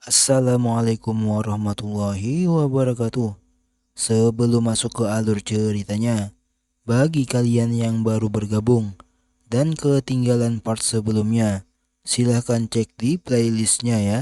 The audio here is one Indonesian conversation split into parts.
Assalamualaikum warahmatullahi wabarakatuh. Sebelum masuk ke alur ceritanya, bagi kalian yang baru bergabung dan ketinggalan part sebelumnya, silahkan cek di playlistnya ya.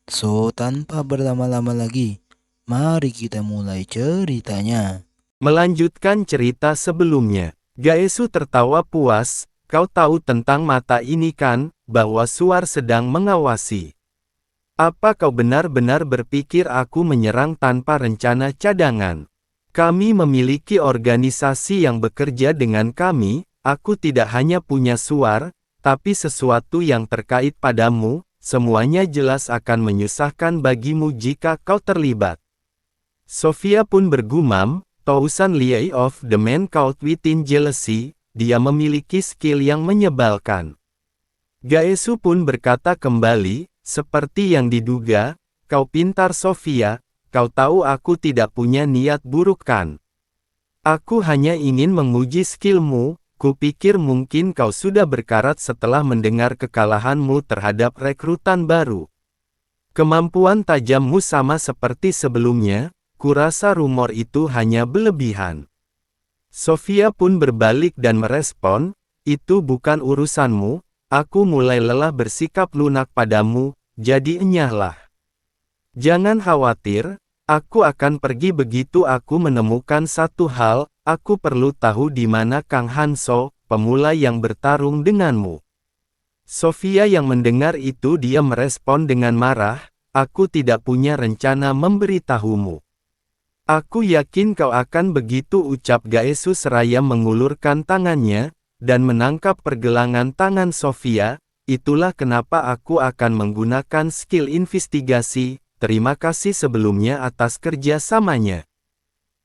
So, tanpa berlama-lama lagi, mari kita mulai ceritanya. Melanjutkan cerita sebelumnya, Gaesu tertawa puas, kau tahu tentang mata ini kan, bahwa Suar sedang mengawasi. Apa kau benar-benar berpikir aku menyerang tanpa rencana cadangan? Kami memiliki organisasi yang bekerja dengan kami, aku tidak hanya punya Suar, tapi sesuatu yang terkait padamu, semuanya jelas akan menyusahkan bagimu jika kau terlibat. Sofia pun bergumam, Tousan Liei of the man caught within jealousy, dia memiliki skill yang menyebalkan. Gaesu pun berkata kembali, seperti yang diduga, kau pintar Sofia, kau tahu aku tidak punya niat buruk kan? Aku hanya ingin menguji skillmu, kupikir mungkin kau sudah berkarat setelah mendengar kekalahanmu terhadap rekrutan baru. Kemampuan tajammu sama seperti sebelumnya, kurasa rumor itu hanya berlebihan. Sofia pun berbalik dan merespon, itu bukan urusanmu, aku mulai lelah bersikap lunak padamu, jadi enyahlah. Jangan khawatir, aku akan pergi begitu aku menemukan satu hal, aku perlu tahu di mana Kang Hanso, pemula yang bertarung denganmu. Sofia yang mendengar itu dia merespon dengan marah, aku tidak punya rencana memberitahumu. Aku yakin kau akan begitu ucap Gaesu seraya mengulurkan tangannya, dan menangkap pergelangan tangan Sofia, itulah kenapa aku akan menggunakan skill investigasi, terima kasih sebelumnya atas kerjasamanya.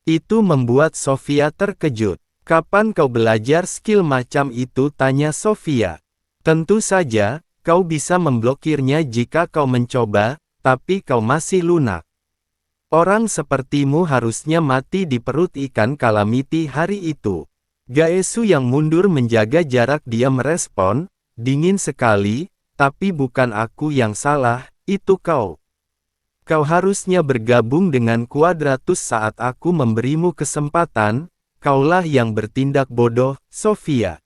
Itu membuat Sofia terkejut. Kapan kau belajar skill macam itu? Tanya Sofia. Tentu saja, kau bisa memblokirnya jika kau mencoba, tapi kau masih lunak. Orang sepertimu harusnya mati di perut ikan Calamity hari itu. Gaesu yang mundur menjaga jarak dia merespon, dingin sekali, tapi bukan aku yang salah, itu kau. Kau harusnya bergabung dengan Quadratus saat aku memberimu kesempatan, kaulah yang bertindak bodoh, Sofia.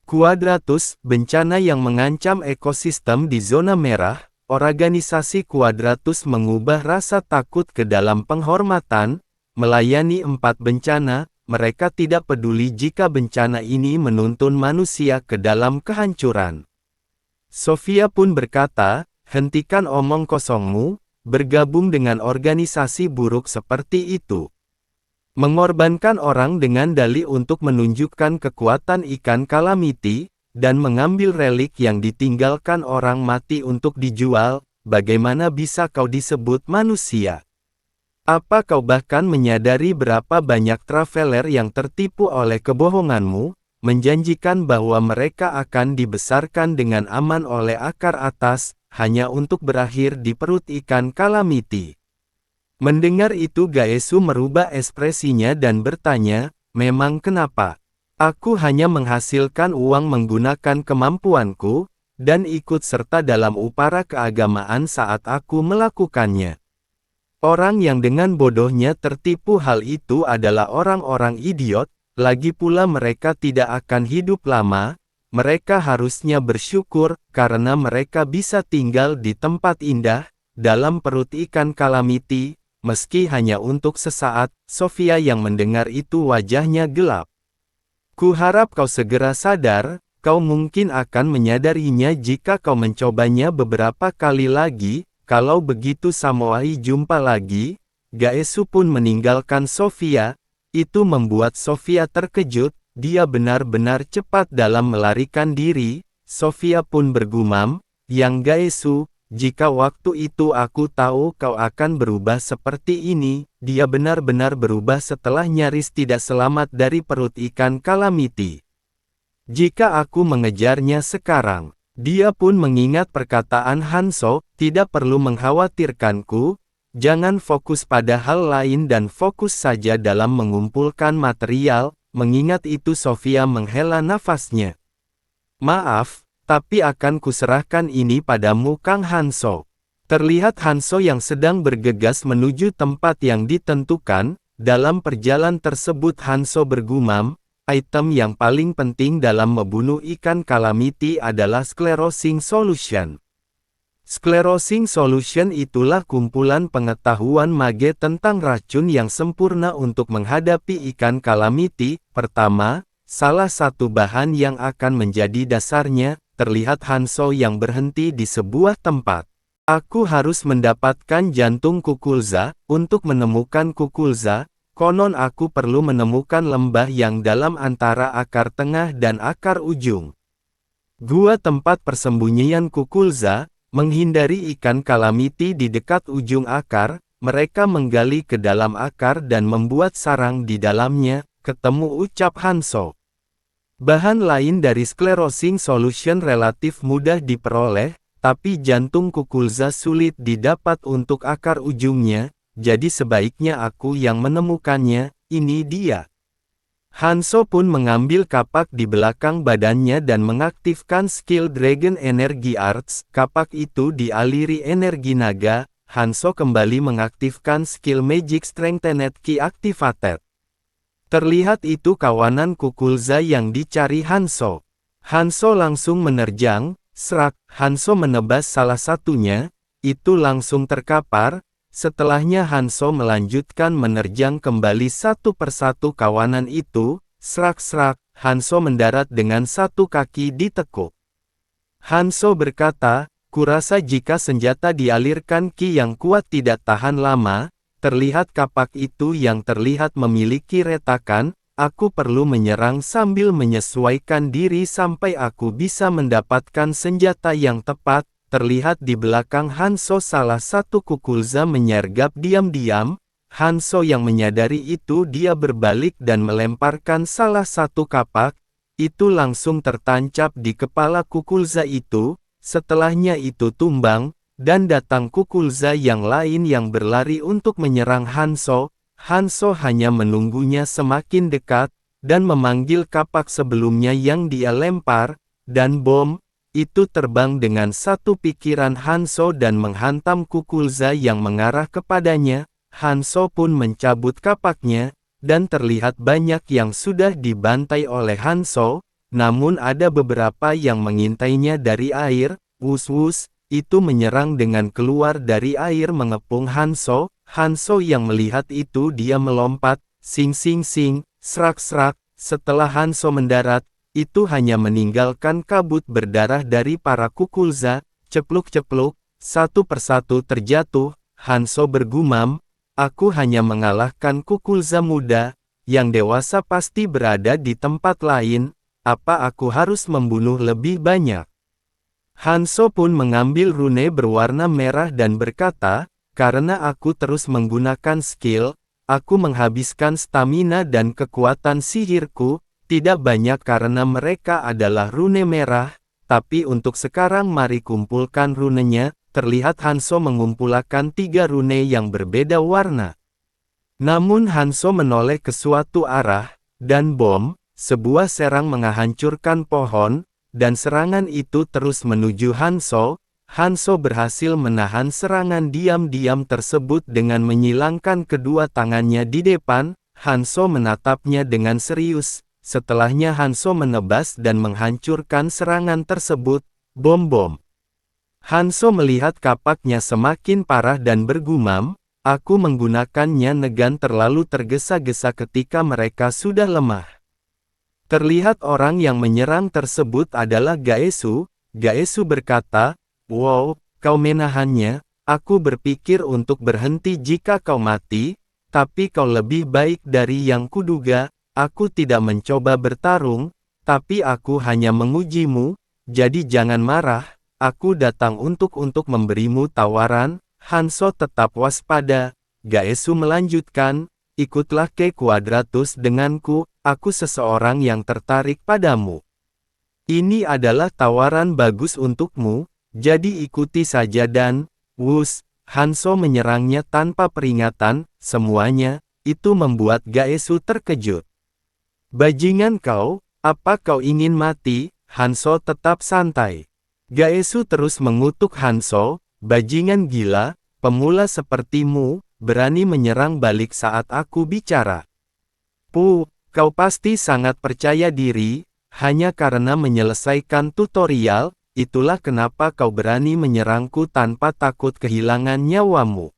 Quadratus, bencana yang mengancam ekosistem di zona merah. Organisasi Quadratus mengubah rasa takut ke dalam penghormatan, melayani 4 bencana, mereka tidak peduli jika bencana ini menuntun manusia ke dalam kehancuran. Sofia pun berkata, hentikan omong kosongmu, bergabung dengan organisasi buruk seperti itu. Mengorbankan orang dengan dalih untuk menunjukkan kekuatan ikan Calamity, dan mengambil relik yang ditinggalkan orang mati untuk dijual, bagaimana bisa kau disebut manusia? Apa kau bahkan menyadari berapa banyak traveler yang tertipu oleh kebohonganmu, menjanjikan bahwa mereka akan dibesarkan dengan aman oleh akar atas, hanya untuk berakhir di perut ikan Calamity? Mendengar itu Gaesu merubah ekspresinya dan bertanya, memang kenapa? Aku hanya menghasilkan uang menggunakan kemampuanku, dan ikut serta dalam upara keagamaan saat aku melakukannya. Orang yang dengan bodohnya tertipu hal itu adalah orang-orang idiot, lagi pula mereka tidak akan hidup lama, mereka harusnya bersyukur, karena mereka bisa tinggal di tempat indah, dalam perut ikan Calamity, meski hanya untuk sesaat. Sofia yang mendengar itu wajahnya gelap. Kuharap kau segera sadar, kau mungkin akan menyadarinya jika kau mencobanya beberapa kali lagi, kalau begitu sampai jumpa lagi. Gaesu pun meninggalkan Sofia, itu membuat Sofia terkejut, dia benar-benar cepat dalam melarikan diri. Sofia pun bergumam, Yang Gaesu, jika waktu itu aku tahu kau akan berubah seperti ini, dia benar-benar berubah setelah nyaris tidak selamat dari perut ikan Calamity. Jika aku mengejarnya sekarang, dia pun mengingat perkataan Hanso, tidak perlu mengkhawatirkanku, jangan fokus pada hal lain dan fokus saja dalam mengumpulkan material, mengingat itu Sofia menghela nafasnya. Maaf, tapi akan kuserahkan ini padamu Kang Hanso. Terlihat Hanso yang sedang bergegas menuju tempat yang ditentukan. Dalam perjalanan tersebut Hanso bergumam, item yang paling penting dalam membunuh ikan Calamity adalah Sclerosing Solution. Sclerosing Solution itulah kumpulan pengetahuan mage tentang racun yang sempurna untuk menghadapi ikan Calamity. Pertama, salah satu bahan yang akan menjadi dasarnya, terlihat Hanso yang berhenti di sebuah tempat. Aku harus mendapatkan jantung Kukulza. Untuk menemukan Kukulza, konon aku perlu menemukan lembah yang dalam antara akar tengah dan akar ujung. Gua tempat persembunyian Kukulza. Menghindari ikan Calamity di dekat ujung akar, mereka menggali ke dalam akar dan membuat sarang di dalamnya, ketemu, ucap Hanso. Bahan lain dari Sclerosing Solution relatif mudah diperoleh, tapi jantung Kukulza sulit didapat untuk akar ujungnya, jadi sebaiknya aku yang menemukannya. Ini dia. Hanso pun mengambil kapak di belakang badannya dan mengaktifkan skill Dragon Energy Arts. Kapak itu dialiri energi naga. Hanso kembali mengaktifkan skill Magic Strengthened Ki Activated. Terlihat itu kawanan Kukulza yang dicari Hanso. Hanso langsung menerjang. Serak, Hanso menebas salah satunya. Itu langsung terkapar. Setelahnya Hanso melanjutkan menerjang kembali satu persatu kawanan itu. Serak-serak, Hanso mendarat dengan satu kaki ditekuk. Hanso berkata, kurasa jika senjata dialirkan ki yang kuat tidak tahan lama. Terlihat kapak itu yang terlihat memiliki retakan. Aku perlu menyerang sambil menyesuaikan diri sampai aku bisa mendapatkan senjata yang tepat. Terlihat di belakang Hanso salah satu Kukulza menyergap diam-diam. Hanso yang menyadari itu dia berbalik dan melemparkan salah satu kapak. Itu langsung tertancap di kepala Kukulza itu. Setelahnya itu tumbang, dan datang Kukulza yang lain yang berlari untuk menyerang Hanso. Hanso hanya menunggunya semakin dekat, dan memanggil kapak sebelumnya yang dia lempar, dan bom. Itu terbang dengan satu pikiran Hanso dan menghantam Kukulza yang mengarah kepadanya. Hanso pun mencabut kapaknya, dan terlihat banyak yang sudah dibantai oleh Hanso, namun ada beberapa yang mengintainya dari air. Wus-wus, itu menyerang dengan keluar dari air mengepung Hanso. Hanso yang melihat itu dia melompat, sing-sing-sing, serak-serak. Setelah Hanso mendarat, itu hanya meninggalkan kabut berdarah dari para Kukulza. Cepluk-cepluk, satu persatu terjatuh. Hanso bergumam, aku hanya mengalahkan Kukulza muda, yang dewasa pasti berada di tempat lain. Apa aku harus membunuh lebih banyak? Hanso pun mengambil rune berwarna merah dan berkata, karena aku terus menggunakan skill, aku menghabiskan stamina dan kekuatan sihirku. Tidak banyak karena mereka adalah rune merah, tapi untuk sekarang mari kumpulkan runenya. Terlihat Hanso mengumpulkan 3 rune yang berbeda warna. Namun Hanso menoleh ke suatu arah, dan bom, sebuah serang menghancurkan pohon, dan serangan itu terus menuju Hanso. Hanso berhasil menahan serangan diam-diam tersebut dengan menyilangkan kedua tangannya di depan. Hanso menatapnya dengan serius. Setelahnya Hanso menebas dan menghancurkan serangan tersebut. Bom-bom. Hanso melihat kapaknya semakin parah dan bergumam, aku menggunakannya negan terlalu tergesa-gesa ketika mereka sudah lemah. Terlihat orang yang menyerang tersebut adalah Gaesu. Gaesu berkata, wow, kau menahannya. Aku berpikir untuk berhenti jika kau mati, tapi kau lebih baik dari yang kuduga. Aku tidak mencoba bertarung, tapi aku hanya mengujimu, jadi jangan marah. Aku datang untuk memberimu tawaran. Hanso tetap waspada. Gaesu melanjutkan, ikutlah ke Quadratus denganku, aku seseorang yang tertarik padamu. Ini adalah tawaran bagus untukmu, jadi ikuti saja dan, wus, Hanso menyerangnya tanpa peringatan. Semuanya, itu membuat Gaesu terkejut. Bajingan kau, apa kau ingin mati? Hanso tetap santai. Gaesu terus mengutuk Hanso, bajingan gila, pemula sepertimu, berani menyerang balik saat aku bicara. Kau pasti sangat percaya diri, hanya karena menyelesaikan tutorial, itulah kenapa kau berani menyerangku tanpa takut kehilangan nyawamu.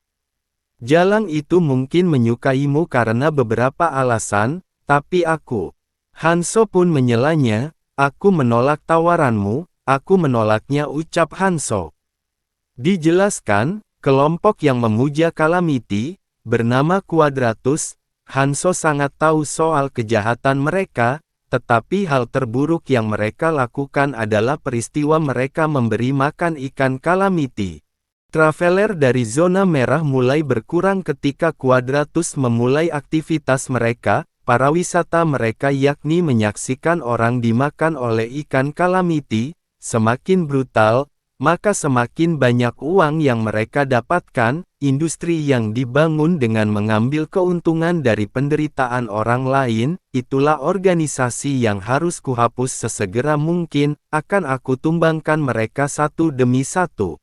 Jalang itu mungkin menyukaimu karena beberapa alasan, tapi aku. Hanso pun menyelanya, aku menolak tawaranmu, aku menolaknya, ucap Hanso. Dijelaskan, kelompok yang memuja Calamity, bernama Quadratus, Hanso sangat tahu soal kejahatan mereka, tetapi hal terburuk yang mereka lakukan adalah peristiwa mereka memberi makan ikan Calamity. Traveler dari zona merah mulai berkurang ketika Quadratus memulai aktivitas mereka, para wisata mereka yakni menyaksikan orang dimakan oleh ikan Calamity, semakin brutal, maka semakin banyak uang yang mereka dapatkan, industri yang dibangun dengan mengambil keuntungan dari penderitaan orang lain, itulah organisasi yang harus kuhapus sesegera mungkin, akan aku tumbangkan mereka satu demi satu.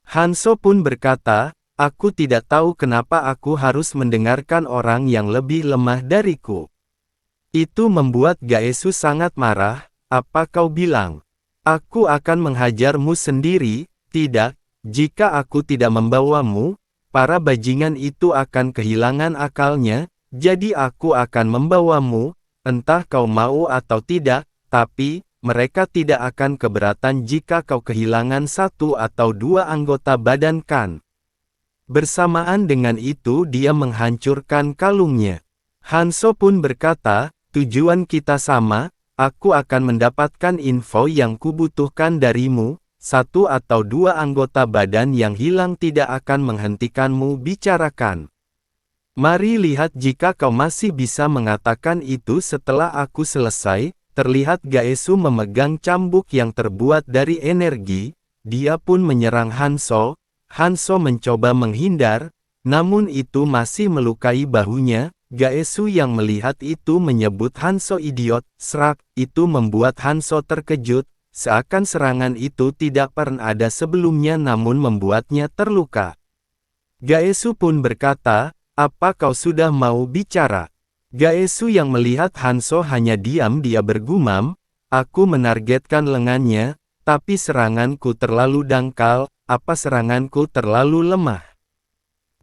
Hanso pun berkata, aku tidak tahu kenapa aku harus mendengarkan orang yang lebih lemah dariku. Itu membuat Gaesu sangat marah, apa kau bilang? Aku akan menghajarmu sendiri, tidak, jika aku tidak membawamu, para bajingan itu akan kehilangan akalnya, jadi aku akan membawamu, entah kau mau atau tidak, tapi, mereka tidak akan keberatan jika kau kehilangan satu atau dua anggota badan Kan. Bersamaan dengan itu dia menghancurkan kalungnya. Hanso pun berkata, tujuan kita sama, aku akan mendapatkan info yang kubutuhkan darimu, satu atau dua anggota badan yang hilang tidak akan menghentikanmu bicarakan. Mari lihat jika kau masih bisa mengatakan itu setelah aku selesai. Terlihat Gaesu memegang cambuk yang terbuat dari energi, dia pun menyerang Hanso. Hanso mencoba menghindar, namun itu masih melukai bahunya. Gaesu yang melihat itu menyebut Hanso idiot, serak, itu membuat Hanso terkejut, seakan serangan itu tidak pernah ada sebelumnya namun membuatnya terluka. Gaesu pun berkata, apa kau sudah mau bicara? Gaesu yang melihat Hanso hanya diam, dia bergumam, aku menargetkan lengannya, tapi seranganku terlalu dangkal, apa seranganku terlalu lemah?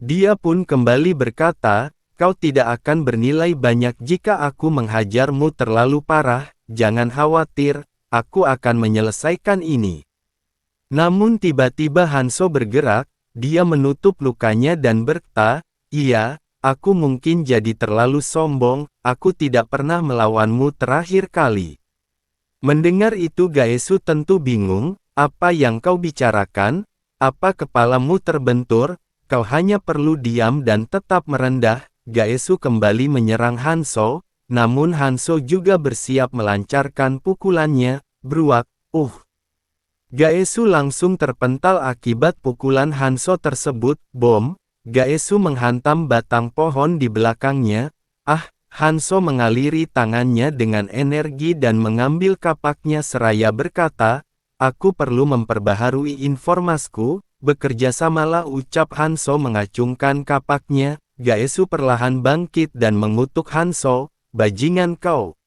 Dia pun kembali berkata, kau tidak akan bernilai banyak jika aku menghajarmu terlalu parah, jangan khawatir, aku akan menyelesaikan ini. Namun tiba-tiba Hanso bergerak, dia menutup lukanya dan berkata, iya, aku mungkin jadi terlalu sombong, aku tidak pernah melawanmu terakhir kali. Mendengar itu Gaesu tentu bingung, apa yang kau bicarakan? Apa kepalamu terbentur? Kau hanya perlu diam dan tetap merendah. Gaesu kembali menyerang Hanso, namun Hanso juga bersiap melancarkan pukulannya, bruak, Gaesu langsung terpental akibat pukulan Hanso tersebut, bom. Gaesu menghantam batang pohon di belakangnya. Hanso mengaliri tangannya dengan energi dan mengambil kapaknya seraya berkata, aku perlu memperbaharui informasku, bekerjasamalah, ucap Hanso mengacungkan kapaknya. Gaesu perlahan bangkit dan mengutuk Hanso, bajingan kau.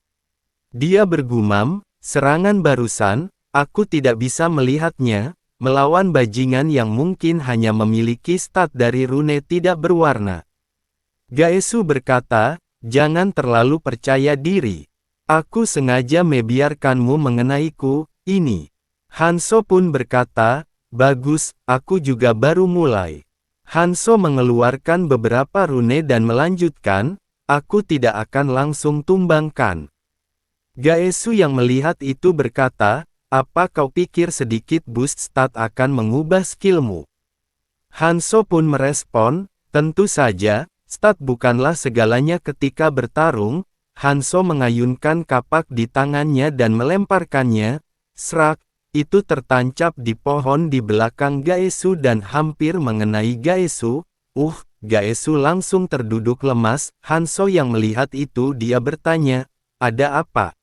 Dia bergumam, serangan barusan, aku tidak bisa melihatnya. Melawan bajingan yang mungkin hanya memiliki stat dari rune tidak berwarna. Gaesu berkata, jangan terlalu percaya diri. Aku sengaja membiarkanmu mengenaiku, ini. Hanso pun berkata, bagus, aku juga baru mulai. Hanso mengeluarkan beberapa rune dan melanjutkan, aku tidak akan langsung tumbangkan. Gaesu yang melihat itu berkata, apa kau pikir sedikit boost stat akan mengubah skillmu? Hanso pun merespon, tentu saja, stat bukanlah segalanya ketika bertarung. Hanso mengayunkan kapak di tangannya dan melemparkannya, serak, itu tertancap di pohon di belakang Gaesu dan hampir mengenai Gaesu. Gaesu langsung terduduk lemas. Hanso yang melihat itu dia bertanya, ada apa?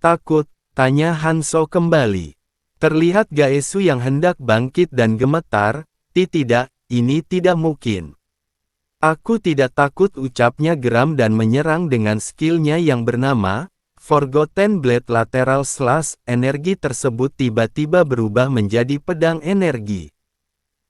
Takut? Tanya Hanso kembali. Terlihat Gaesu yang hendak bangkit dan gemetar, Tidak, ini tidak mungkin. Aku tidak takut, ucapnya geram dan menyerang dengan skillnya yang bernama Forgotten Blade Lateral Slash. Energi tersebut tiba-tiba berubah menjadi pedang energi.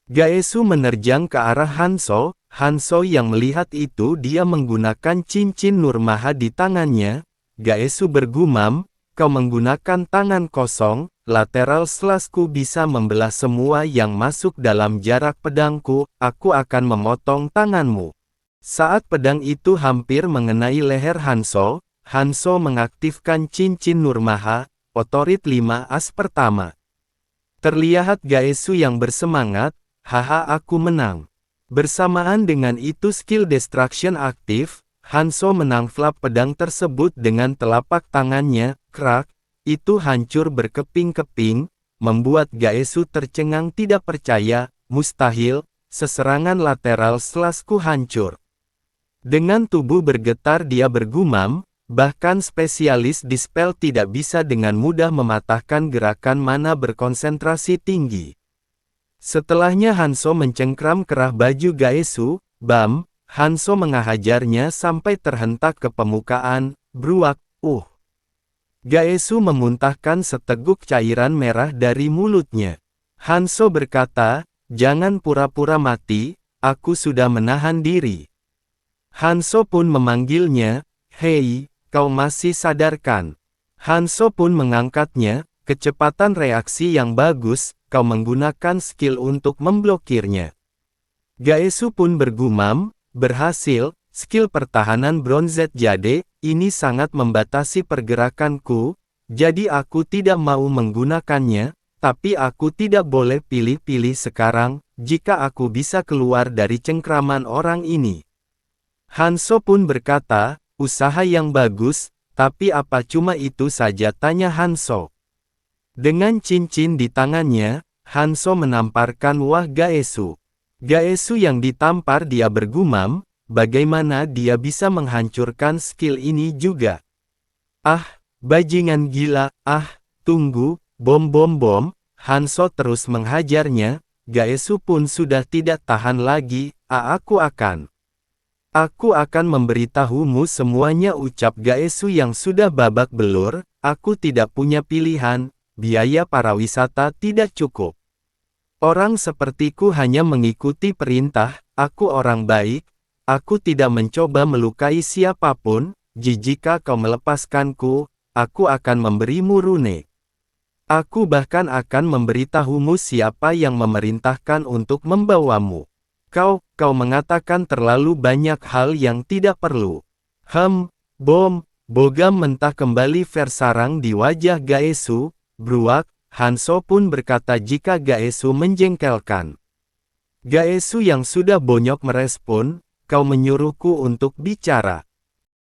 Gaesu menerjang ke arah Hanzo. Hanzo yang melihat itu, dia menggunakan cincin Nurmaha di tangannya. Gaesu bergumam, kau menggunakan tangan kosong, lateral slashku bisa membelah semua yang masuk dalam jarak pedangku, aku akan memotong tanganmu. Saat pedang itu hampir mengenai leher Hanzo, Hanzo mengaktifkan cincin Nurmaha, otorit 5 as pertama. Terlihat Gaesu yang bersemangat, haha aku menang. Bersamaan dengan itu skill Destruction aktif, Hanzo menangflap pedang tersebut dengan telapak tangannya, krak, itu hancur berkeping-keping, membuat Gaesu tercengang tidak percaya, mustahil, seserangan lateral slashku hancur. Dengan tubuh bergetar dia bergumam, bahkan spesialis dispel tidak bisa dengan mudah mematahkan gerakan mana berkonsentrasi tinggi. Setelahnya Hanzo mencengkram kerah baju Gaesu, bam, Hanzo menghajarnya sampai terhentak ke permukaan, bruak, Gaesu memuntahkan seteguk cairan merah dari mulutnya. Hanzo berkata, jangan pura-pura mati, aku sudah menahan diri. Hanzo pun memanggilnya, hei, kau masih sadarkan? Hanzo pun mengangkatnya, kecepatan reaksi yang bagus, kau menggunakan skill untuk memblokirnya. Gaesu pun bergumam, berhasil, skill pertahanan Bronzed Jade, ini sangat membatasi pergerakanku, jadi aku tidak mau menggunakannya, tapi aku tidak boleh pilih-pilih sekarang, jika aku bisa keluar dari cengkraman orang ini. Hanzo pun berkata, usaha yang bagus, tapi apa cuma itu saja, tanya Hanzo. Dengan cincin di tangannya, Hanzo menamparkan wah Gaesu. Gaesu yang ditampar dia bergumam, bagaimana dia bisa menghancurkan skill ini juga? Ah, bajingan gila, tunggu, bom. Hanzo terus menghajarnya, Gaesu pun sudah tidak tahan lagi, aku akan memberitahumu semuanya, ucap Gaesu yang sudah babak belur, aku tidak punya pilihan, biaya pariwisata tidak cukup. Orang sepertiku hanya mengikuti perintah, aku orang baik, aku tidak mencoba melukai siapapun, jika kau melepaskanku, aku akan memberimu rune. Aku bahkan akan memberitahumu siapa yang memerintahkan untuk membawamu. Kau mengatakan terlalu banyak hal yang tidak perlu. Bogam mentah kembali bersarang di wajah Gaesu, bruak, Hanzo pun berkata jika Gaesu menjengkelkan. Gaesu yang sudah bonyok merespon, kau menyuruhku untuk bicara.